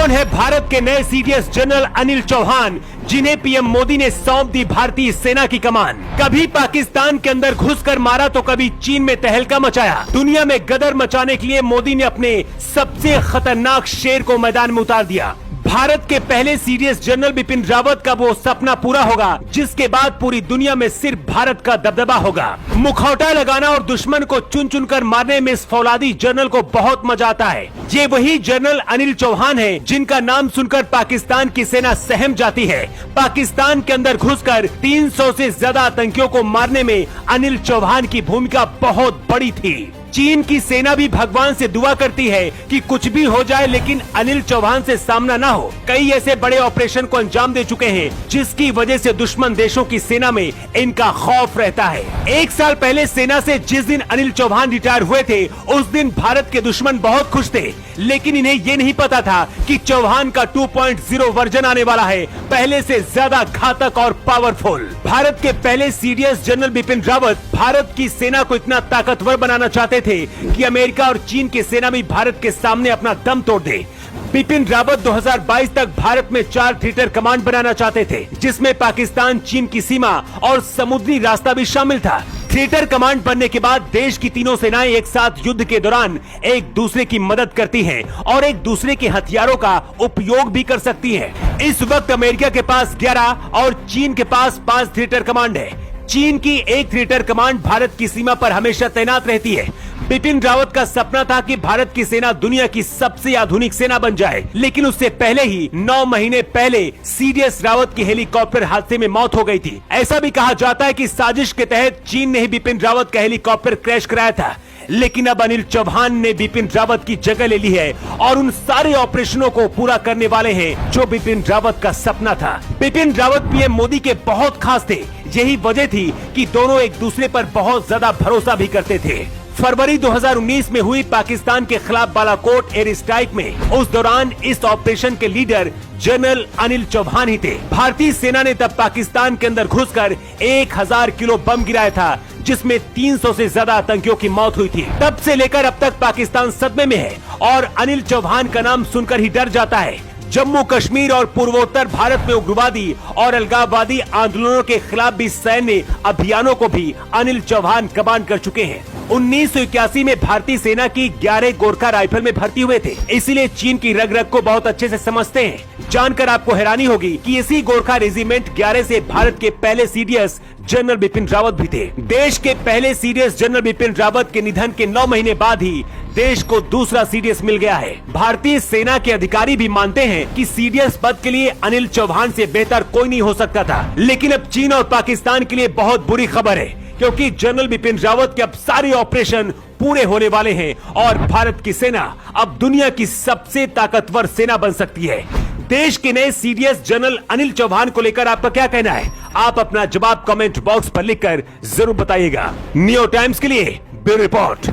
कौन है भारत के नए सीडीएस जनरल अनिल चौहान, जिन्हें पीएम मोदी ने सौंप दी भारतीय सेना की कमान? कभी पाकिस्तान के अंदर घुसकर मारा तो कभी चीन में तहलका मचाया। दुनिया में गदर मचाने के लिए मोदी ने अपने सबसे खतरनाक शेर को मैदान में उतार दिया। भारत के पहले सीडीएस जनरल बिपिन रावत का वो सपना पूरा होगा जिसके बाद पूरी दुनिया में सिर्फ भारत का दबदबा होगा। मुखौटा लगाना और दुश्मन को चुन चुन कर मारने में इस फौलादी जनरल को बहुत मजा आता है। ये वही जनरल अनिल चौहान है जिनका नाम सुनकर पाकिस्तान की सेना सहम जाती है। पाकिस्तान के अंदर घुसकर 300 से ज्यादा आतंकियों को मारने में अनिल चौहान की भूमिका बहुत बड़ी थी। चीन की सेना भी भगवान से दुआ करती है कि कुछ भी हो जाए लेकिन अनिल चौहान से सामना ना हो। कई ऐसे बड़े ऑपरेशन को अंजाम दे चुके हैं जिसकी वजह से दुश्मन देशों की सेना में इनका खौफ रहता है। 1 साल पहले सेना से जिस दिन अनिल चौहान रिटायर हुए थे उस दिन भारत के दुश्मन बहुत खुश थे, लेकिन इन्हें ये नहीं पता था कि चौहान का 2.0 वर्जन आने वाला है, पहले से ज्यादा घातक और पावरफुल। भारत के पहले सीडीएस जनरल बिपिन रावत भारत की सेना को इतना ताकतवर बनाना चाहते थे कि अमेरिका और चीन की सेना भी भारत के सामने अपना दम तोड़ दे। बिपिन रावत 2022 तक भारत में 4 थिएटर कमांड बनाना चाहते थे, जिसमें पाकिस्तान चीन की सीमा और समुद्री रास्ता भी शामिल था। थिएटर कमांड बनने के बाद देश की तीनों सेनाएं एक साथ युद्ध के दौरान एक दूसरे की मदद करती हैं और एक दूसरे के हथियारों का उपयोग भी कर सकती हैं। इस वक्त अमेरिका के पास 11 और चीन के पास 5 थिएटर कमांड है। चीन की एक थिएटर कमांड भारत की सीमा पर हमेशा तैनात रहती है। बिपिन रावत का सपना था कि भारत की सेना दुनिया की सबसे आधुनिक सेना बन जाए, लेकिन उससे पहले ही 9 महीने पहले सीडीएस रावत की हेलीकॉप्टर हादसे में मौत हो गई थी। ऐसा भी कहा जाता है कि साजिश के तहत चीन ने ही बिपिन रावत का हेलीकॉप्टर क्रैश कराया था, लेकिन अब अनिल चौहान ने बिपिन रावत की जगह ले ली है और उन सारे ऑपरेशनों को पूरा करने वाले हैं जो बिपिन रावत का सपना था। बिपिन रावत पीएम मोदी के बहुत खास थे। यही वजह थी कि दोनों एक दूसरे पर बहुत ज्यादा भरोसा भी करते थे। फरवरी 2019 में हुई पाकिस्तान के खिलाफ बालाकोट एयर स्ट्राइक में उस दौरान इस ऑपरेशन के लीडर जनरल अनिल चौहान ही थे। भारतीय सेना ने तब पाकिस्तान के अंदर घुसकर 1000 किलो बम गिराया था, जिसमें 300 से ज्यादा आतंकियों की मौत हुई थी। तब से लेकर अब तक पाकिस्तान सदमे में है और अनिल चौहान का नाम सुनकर ही डर जाता है। जम्मू कश्मीर और पूर्वोत्तर भारत में उग्रवादी और अलगाववादी आंदोलनों के खिलाफ भी सैन्य अभियानों को भी अनिल चौहान कमांड कर चुके हैं। 1981 में भारतीय सेना की 11 गोरखा राइफल में भर्ती हुए थे, इसीलिए चीन की रग रग को बहुत अच्छे से समझते हैं। जानकर आपको हैरानी होगी कि इसी गोरखा रेजिमेंट 11 से भारत के पहले सीडीएस जनरल बिपिन रावत भी थे। देश के पहले सीडीएस जनरल बिपिन रावत के निधन के 9 महीने बाद ही देश को दूसरा सीडीएस मिल गया है। भारतीय सेना के अधिकारी भी मानते हैं कि सीडीएस पद के लिए अनिल चौहान से बेहतर कोई नहीं हो सकता था, लेकिन अब चीन और पाकिस्तान के लिए बहुत बुरी खबर है, क्योंकि जनरल बिपिन रावत के अब सारे ऑपरेशन पूरे होने वाले हैं और भारत की सेना अब दुनिया की सबसे ताकतवर सेना बन सकती है। देश के नए सीडीएस जनरल अनिल चौहान को लेकर आपका क्या कहना है? आप अपना जवाब कमेंट बॉक्स पर लिखकर जरूर बताइएगा। न्यू टाइम्स के लिए ब्यूरो रिपोर्ट।